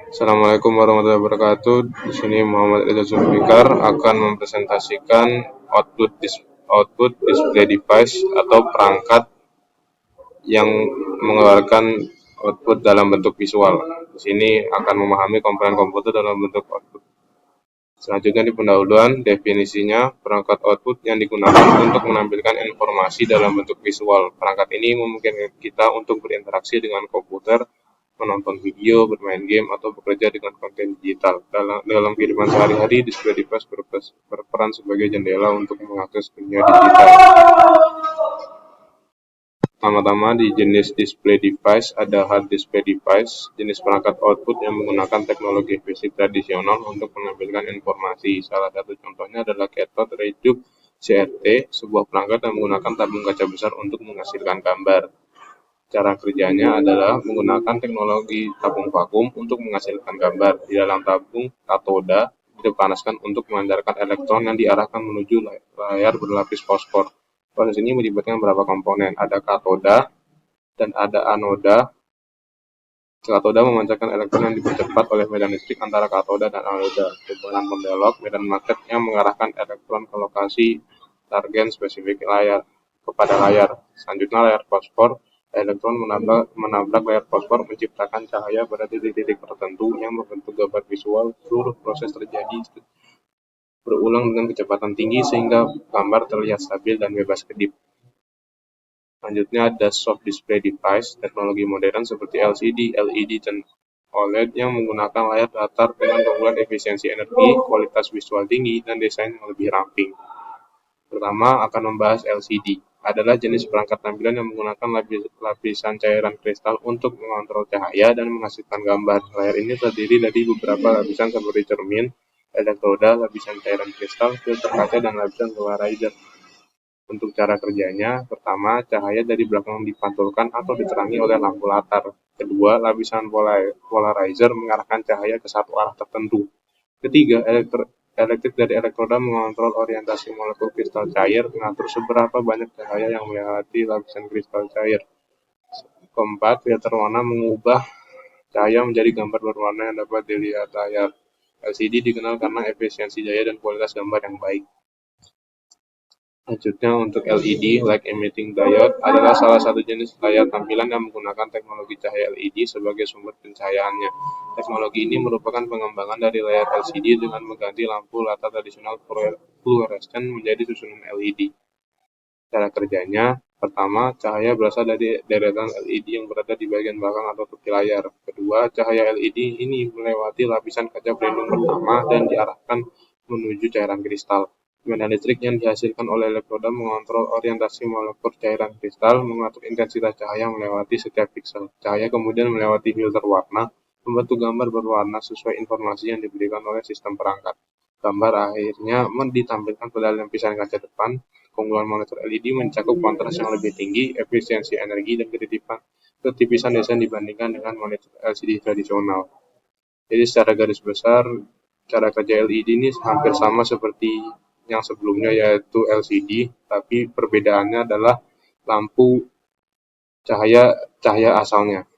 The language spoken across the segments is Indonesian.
Assalamualaikum warahmatullahi wabarakatuh. Di sini Muhammad Reza Zulfikar akan mempresentasikan output display device atau perangkat yang mengeluarkan output dalam bentuk visual. Di sini akan memahami komponen komputer dalam bentuk output. Selanjutnya di pendahuluan, definisinya perangkat output yang digunakan untuk menampilkan informasi dalam bentuk visual. Perangkat ini memungkinkan kita untuk berinteraksi dengan komputer, menonton video, bermain game, atau bekerja dengan konten digital. Dalam kehidupan sehari-hari, display device berperan sebagai jendela untuk mengakses dunia digital. Pertama-tama di jenis display device ada hard display device, jenis perangkat output yang menggunakan teknologi fisik tradisional untuk menampilkan informasi. Salah satu contohnya adalah cathode ray tube CRT, sebuah perangkat yang menggunakan tabung kaca besar untuk menghasilkan gambar. Cara kerjanya adalah menggunakan teknologi tabung vakum untuk menghasilkan gambar. Di dalam tabung katoda dipanaskan untuk memancarkan elektron yang diarahkan menuju layar berlapis fosfor. Proses ini melibatkan beberapa komponen, ada katoda dan ada anoda. Katoda memancarkan elektron yang dipercepat oleh medan listrik antara katoda dan anoda. Hubungan pembelok medan magnet yang mengarahkan elektron ke lokasi target spesifik kepada layar. Selanjutnya layar fosfor, elektron menabrak layar fosfor menciptakan cahaya pada titik-titik tertentu yang membentuk gambar visual. Seluruh proses terjadi berulang dengan kecepatan tinggi sehingga gambar terlihat stabil dan bebas kedip. Selanjutnya ada soft display device, teknologi modern seperti LCD, LED, dan OLED yang menggunakan layar datar dengan keunggulan efisiensi energi, kualitas visual tinggi, dan desain yang lebih ramping. Pertama akan membahas LCD, adalah jenis perangkat tampilan yang menggunakan lapisan cairan kristal untuk mengontrol cahaya dan menghasilkan gambar. Layar ini terdiri dari beberapa lapisan seperti cermin, elektroda, lapisan cairan kristal, filter kaca, dan lapisan polarizer. Untuk cara kerjanya, pertama, cahaya dari belakang dipantulkan atau diterangi oleh lampu latar. Kedua, lapisan polarizer mengarahkan cahaya ke satu arah tertentu. Ketiga, elektrik dari elektroda mengontrol orientasi molekul kristal cair, mengatur seberapa banyak cahaya yang melewati lapisan kristal cair. Keempat, filter warna mengubah cahaya menjadi gambar berwarna yang dapat dilihat layar. LCD dikenal karena efisiensi daya dan kualitas gambar yang baik. Selanjutnya untuk LED, light emitting diode, adalah salah satu jenis layar tampilan yang menggunakan teknologi cahaya LED sebagai sumber pencahayaannya. Teknologi ini merupakan pengembangan dari layar LCD dengan mengganti lampu latar tradisional fluoresen menjadi susunan LED. Cara kerjanya, pertama, cahaya berasal dari deretan LED yang berada di bagian belakang atau tepi layar. Kedua, cahaya LED ini melewati lapisan kaca pelindung pertama dan diarahkan menuju cairan kristal. Medan listrik yang dihasilkan oleh elektroda mengontrol orientasi molekul cairan kristal, mengatur intensitas cahaya melewati setiap piksel. Cahaya kemudian melewati filter warna, membentuk gambar berwarna sesuai informasi yang diberikan oleh sistem perangkat. Gambar akhirnya ditampilkan pada lapisan kaca depan. Keunggulan monitor LED mencakup kontras yang lebih tinggi, efisiensi energi, dan ketipisan desain dibandingkan dengan monitor LCD tradisional. Jadi secara garis besar, cara kerja LED ini hampir sama seperti yang sebelumnya, yaitu LCD, tapi perbedaannya adalah lampu cahaya asalnya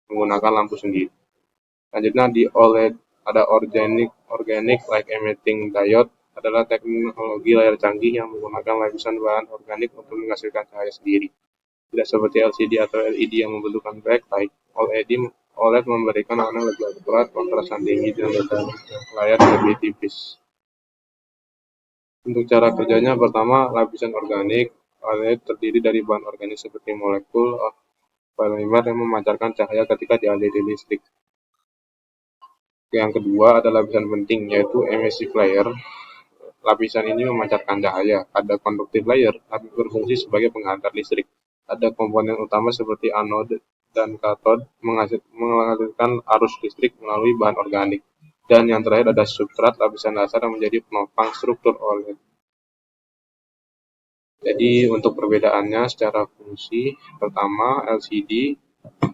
menggunakan lampu sendiri. Selanjutnya di OLED ada organic light emitting diode, adalah teknologi layar canggih yang menggunakan lapisan bahan organik untuk menghasilkan cahaya sendiri. Tidak seperti LCD atau LED yang membutuhkan backlight, OLED memberikan warna lebih akurat, kontras yang tinggi, dan layar lebih tipis. Untuk cara kerjanya, pertama, lapisan organik OLED terdiri dari bahan organik seperti molekul polimer yang memancarkan cahaya ketika dialiri listrik. Yang kedua ada lapisan penting, yaitu emissive layer. Lapisan ini memancarkan cahaya. Ada conductive layer, tapi berfungsi sebagai penghantar listrik. Ada komponen utama seperti anode dan kathode menghasilkan arus listrik melalui bahan organik. Dan yang terakhir ada substrat, lapisan dasar yang menjadi penopang struktur OLED. Jadi untuk perbedaannya secara fungsi, pertama LCD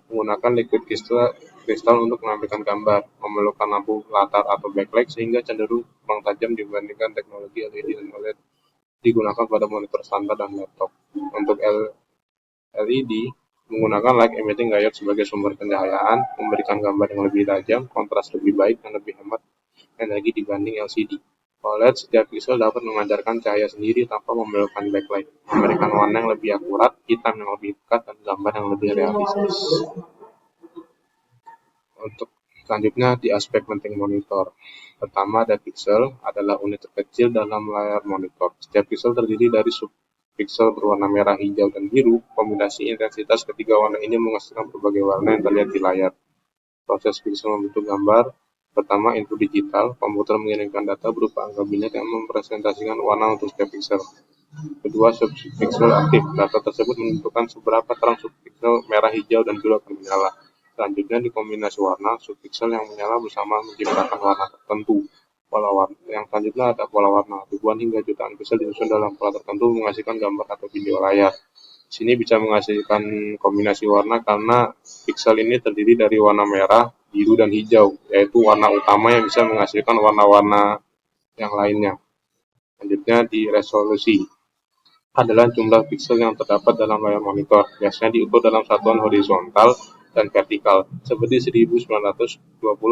menggunakan liquid kristal untuk menampilkan gambar, memerlukan lampu latar atau backlight sehingga cenderung kurang tajam dibandingkan teknologi LED dan OLED digunakan pada monitor standar dan laptop. Untuk LED menggunakan light emitting diode sebagai sumber pencahayaan, memberikan gambar yang lebih tajam, kontras lebih baik, dan lebih hemat energi dibanding LCD. OLED, setiap pixel dapat memancarkan cahaya sendiri tanpa membelokkan backlight, memberikan warna yang lebih akurat, hitam yang lebih pekat, dan gambar yang lebih realistis. Untuk selanjutnya di aspek penting monitor. Pertama ada pixel, adalah unit terkecil dalam layar monitor. Setiap pixel terdiri dari subpixel berwarna merah, hijau, dan biru. Kombinasi intensitas ketiga warna ini menghasilkan berbagai warna yang terlihat di layar. Proses pixel membentuk gambar. Pertama, input digital. Komputer mengirimkan data berupa angka binat yang mempresentasikan warna untuk setiap pixel. Kedua, subpixel aktif. Data tersebut menentukan seberapa terang subpixel merah, hijau, dan biru akan menyala. Selanjutnya, dikombinasi warna, subpixel yang menyala bersama menciptakan warna tertentu. Pola warna. Yang selanjutnya ada pola warna. Ribuan hingga jutaan pixel disusun dalam pola tertentu menghasilkan gambar atau video layar. Sini bisa menghasilkan kombinasi warna karena pixel ini terdiri dari warna merah, biru, dan hijau, yaitu warna utama yang bisa menghasilkan warna-warna yang lainnya. Selanjutnya di resolusi adalah jumlah pixel yang terdapat dalam layar monitor, biasanya diukur dalam satuan horizontal dan vertikal, seperti 1920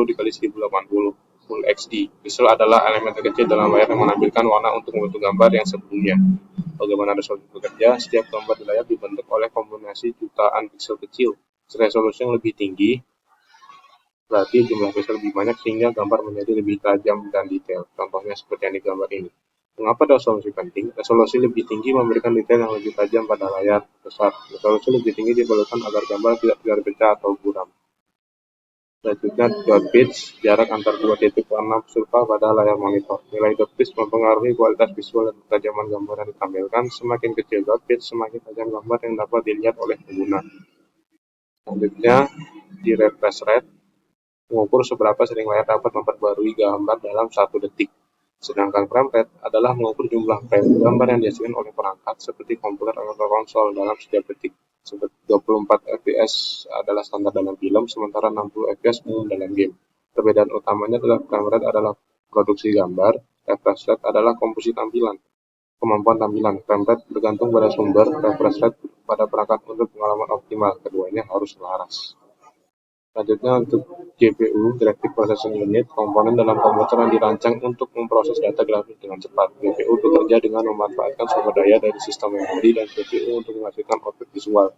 dikali 1080 Full HD. Pixel adalah elemen terkecil dalam layar yang menampilkan warna untuk membentuk gambar yang sebelumnya. Bagaimana resolusi bekerja? Setiap gambar di layar dibentuk oleh kombinasi jutaan pixel kecil. Resolusi yang lebih tinggi berarti jumlah pixel lebih banyak sehingga gambar menjadi lebih tajam dan detail. Contohnya seperti yang di gambar ini. Mengapa resolusi penting? Resolusi lebih tinggi memberikan detail yang lebih tajam pada layar besar. Resolusi lebih tinggi diperlukan agar gambar tidak terpecah atau buram. Selanjutnya dot pitch, jarak antar dua titik warna serupa pada layar monitor. Nilai dot pitch mempengaruhi kualitas visual dan ketajaman gambar yang ditampilkan. Semakin kecil dot pitch, semakin tajam gambar yang dapat dilihat oleh pengguna. Selanjutnya di refresh rate, mengukur seberapa sering layar dapat memperbarui gambar dalam 1 detik. Sedangkan frame rate adalah mengukur jumlah frame gambar yang dihasilkan oleh perangkat seperti komputer atau konsol dalam setiap detik. 24 fps adalah standar dalam film, sementara 60 fps umum dalam game. Perbedaan utamanya adalah frame rate adalah produksi gambar, refresh rate adalah komposisi tampilan. Kemampuan tampilan, frame rate bergantung pada sumber, refresh rate pada perangkat untuk pengalaman optimal. Keduanya harus selaras. Selanjutnya untuk GPU, Graphic Processing Unit, komponen dalam komputer yang dirancang untuk memproses data grafis dengan cepat. GPU bekerja dengan memanfaatkan sumber daya dari sistem memori dan CPU untuk menghasilkan output visual.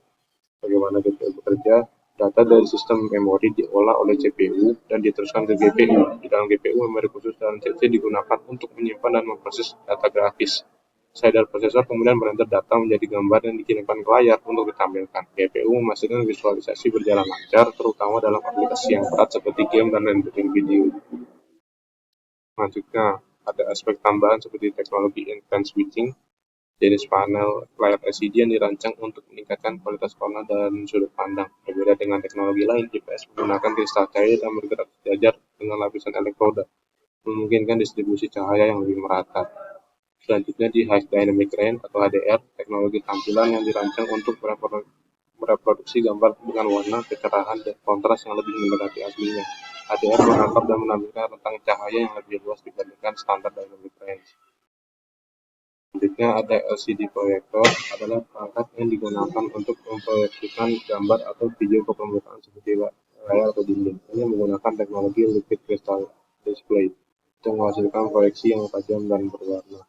Bagaimana GPU bekerja? Data dari sistem memori diolah oleh CPU dan diteruskan ke GPU. Di dalam GPU, memori khusus dan CC digunakan untuk menyimpan dan memproses data grafis. Shader prosesor kemudian merender data menjadi gambar dan dikirimkan ke layar untuk ditampilkan. GPU memastikan visualisasi berjalan lancar, terutama dalam aplikasi yang berat seperti game dan rendering video. Selanjutnya, ada aspek tambahan seperti teknologi intense switching, jenis panel layar LCD yang dirancang untuk meningkatkan kualitas warna dan sudut pandang. Berbeda dengan teknologi lain, IPS menggunakan kristal cair dan bergerak sejajar dengan lapisan elektroda, memungkinkan distribusi cahaya yang lebih merata. Selanjutnya di High Dynamic Range atau HDR, teknologi tampilan yang dirancang untuk mereproduksi gambar dengan warna, kecerahan, dan kontras yang lebih mendekati aslinya. HDR menangkap dan menampilkan rentang cahaya yang lebih luas dibandingkan standar Dynamic Range. Selanjutnya ada LCD proyektor, adalah perangkat yang digunakan untuk memproyeksikan gambar atau video ke permukaan seperti layar atau dinding. Ini menggunakan teknologi Liquid Crystal Display untuk menghasilkan proyeksi yang tajam dan berwarna.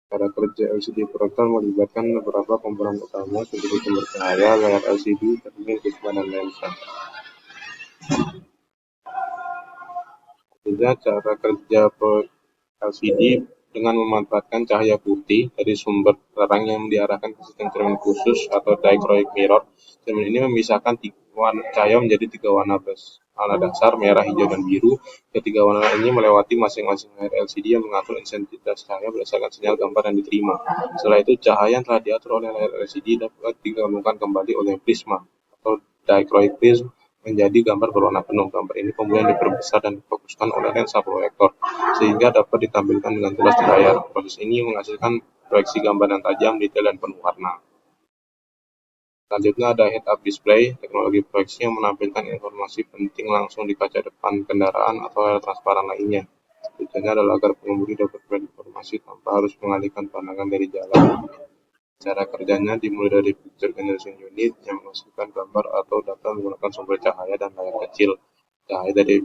Cara kerja LCD proyektor melibatkan beberapa komponen utama seperti sumber cahaya, layar LCD, cermin, prisma, dan lensa. Juga cara kerja LCD dengan memanfaatkan cahaya putih dari sumber terang yang diarahkan ke sistem cermin khusus atau dichroic mirror. Cermin ini memisahkan cahaya menjadi 3 warna dasar, merah, hijau, dan biru. Ketiga warna ini melewati masing-masing layar LCD yang mengatur intensitas cahaya berdasarkan sinyal gambar yang diterima. Setelah itu, cahaya yang telah diatur oleh layar LCD dapat digabungkan kembali oleh prisma atau dichroic prism menjadi gambar berwarna penuh. Gambar ini kemudian diperbesar dan difokuskan oleh lensa proyektor sehingga dapat ditampilkan dengan jelas di layar. Proses ini menghasilkan proyeksi gambar yang tajam, detail, dan penuh warna. Selanjutnya ada head-up display, teknologi proyeksi yang menampilkan informasi penting langsung di kaca depan kendaraan atau layar transparan lainnya. Tujuannya adalah agar pengemudi dapat melihat informasi tanpa harus mengalihkan pandangan dari jalan. Cara kerjanya dimulai dari picture generation unit yang menghasilkan gambar atau data menggunakan sumber cahaya dan layar kecil. Cahaya dari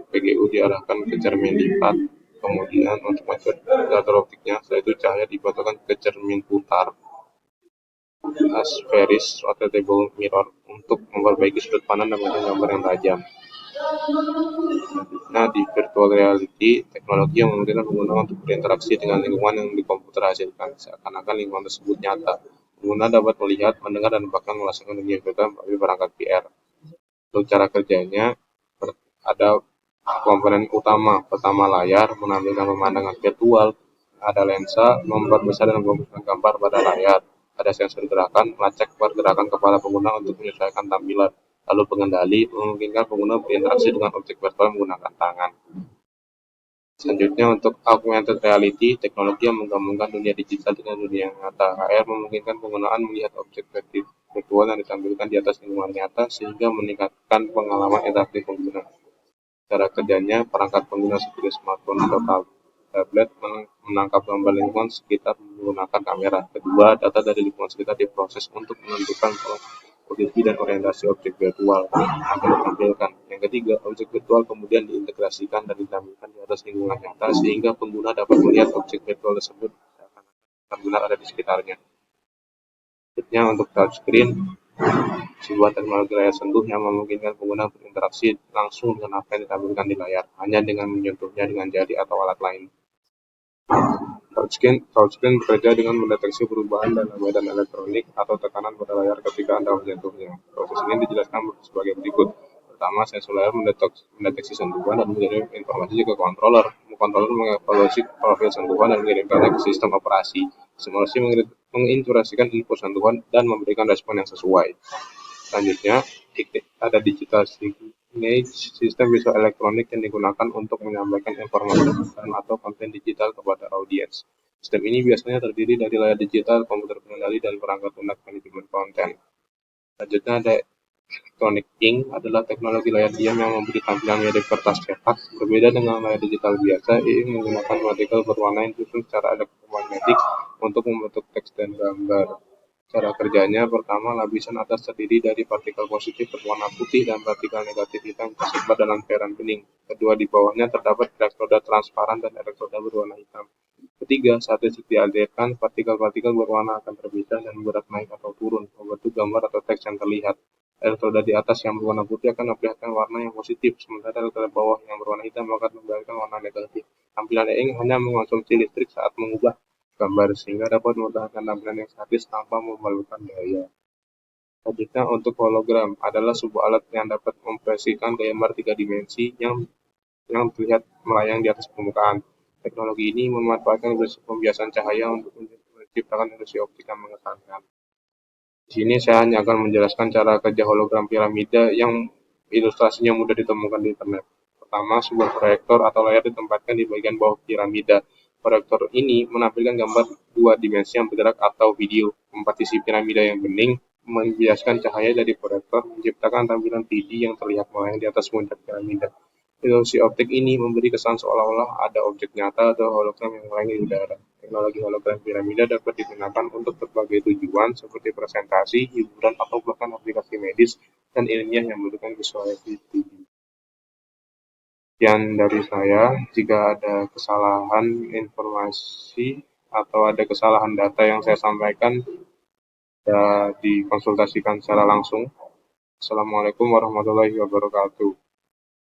PGU diarahkan ke cermin lipat. Kemudian untuk metode datar optiknya, setelah itu cahaya dipantulkan ke cermin putar asferis rotatable mirror untuk memperbaiki sudut pandang dan menghasilkan gambar yang tajam. Selanjutnya di virtual reality, teknologi yang memungkinkan pengguna untuk berinteraksi dengan lingkungan yang di komputer hasilkan, seakan-akan lingkungan tersebut nyata. Pengguna dapat melihat, mendengar, dan bahkan merasakan dunia virtual melalui perangkat VR. Untuk cara kerjanya, ada komponen utama. Pertama, layar menampilkan pemandangan virtual, ada lensa memperbesar dan memfokuskan gambar pada layar, ada sensor gerakan melacak pergerakan kepala pengguna untuk menyesuaikan tampilan, lalu pengendali memungkinkan pengguna berinteraksi dengan objek virtual menggunakan tangan. Selanjutnya untuk augmented reality, teknologi yang menggabungkan dunia digital dengan dunia nyata. AR memungkinkan penggunaan melihat objek virtual yang ditampilkan di atas lingkungan nyata sehingga meningkatkan pengalaman interaktif pengguna. Cara kerjanya, perangkat pengguna seperti smartphone atau tablet menangkap gambar lingkungan sekitar menggunakan kamera. Kedua, data dari lingkungan sekitar diproses untuk menentukan posisi dan orientasi objek virtual yang akan ditampilkan. Yang ketiga, objek virtual kemudian diintegrasikan dan ditampilkan di atas lingkungan nyata sehingga pengguna dapat melihat objek virtual tersebut benar ada di sekitarnya. Selanjutnya untuk touchscreen, sebuah teknologi layar sentuh yang memungkinkan pengguna berinteraksi langsung dengan apa yang ditampilkan di layar, hanya dengan menyentuhnya dengan jari atau alat lain. Touchscreen bekerja dengan mendeteksi perubahan dalam medan elektronik atau tekanan pada layar ketika Anda menyentuhnya. Proses ini dijelaskan sebagai berikut. Pertama, sensor layar mendeteksi sentuhan dan mengirim informasi ke controller. Controller mengevaluasi profil sentuhan dan mengirimkannya ke sistem operasi. Simulasi mengintegrasikan info sentuhan dan memberikan respon yang sesuai. Selanjutnya, ada digital signage, sistem visual elektronik yang digunakan untuk menyampaikan informasi atau konten digital kepada audiens. Sistem ini biasanya terdiri dari layar digital, komputer pengendali, dan perangkat lunak manajemen konten. Selanjutnya ada electronic ink, adalah teknologi layar diam yang memberi tampilan mirip kertas cetak. Berbeda dengan layar digital biasa, ink menggunakan partikel berwarna yang disusun secara elektromagnetik untuk membentuk teks dan gambar. Cara kerjanya, pertama, lapisan atas terdiri dari partikel positif berwarna putih dan partikel negatif hitam tersebar dalam cairan bening. Kedua, di bawahnya terdapat elektroda transparan dan elektroda berwarna hitam. Ketiga, saat listrik dialirkan, partikel-partikel berwarna akan terpisah dan berat naik atau turun, membentuk gambar atau teks yang terlihat. Elektroda di atas yang berwarna putih akan memperlihatkan warna yang positif, sementara elektroda bawah yang berwarna hitam akan memperlihatkan warna negatif. Tampilan ink hanya mengonsumsi listrik saat mengubah gambar sehingga dapat mempertahankan tampilan yang statis tanpa memerlukan daya. Selanjutnya untuk hologram adalah sebuah alat yang dapat memprosesikan gambar 3 dimensi yang terlihat melayang di atas permukaan. Teknologi ini memanfaatkan pembiasan cahaya untuk menciptakan ilusi optik yang mengesankan. Di sini saya hanya akan menjelaskan cara kerja hologram piramida yang ilustrasinya mudah ditemukan di internet. Pertama, sebuah proyektor atau layar ditempatkan di bagian bawah piramida. Proyektor ini menampilkan gambar 2 dimensi yang bergerak atau video. Komposisi piramida yang bening membiaskan cahaya dari proyektor menciptakan tampilan 3D yang terlihat melayang di atas puncak piramida. Ilusi optik ini memberi kesan seolah-olah ada objek nyata atau hologram yang melayang di udara. Teknologi hologram piramida dapat digunakan untuk berbagai tujuan seperti presentasi, hiburan, atau bahkan aplikasi medis dan ilmiah yang membutuhkan visualisasi 3D. Sekian dari saya. Jika ada kesalahan informasi atau ada kesalahan data yang saya sampaikan, bisa dikonsultasikan secara langsung. Assalamualaikum warahmatullahi wabarakatuh.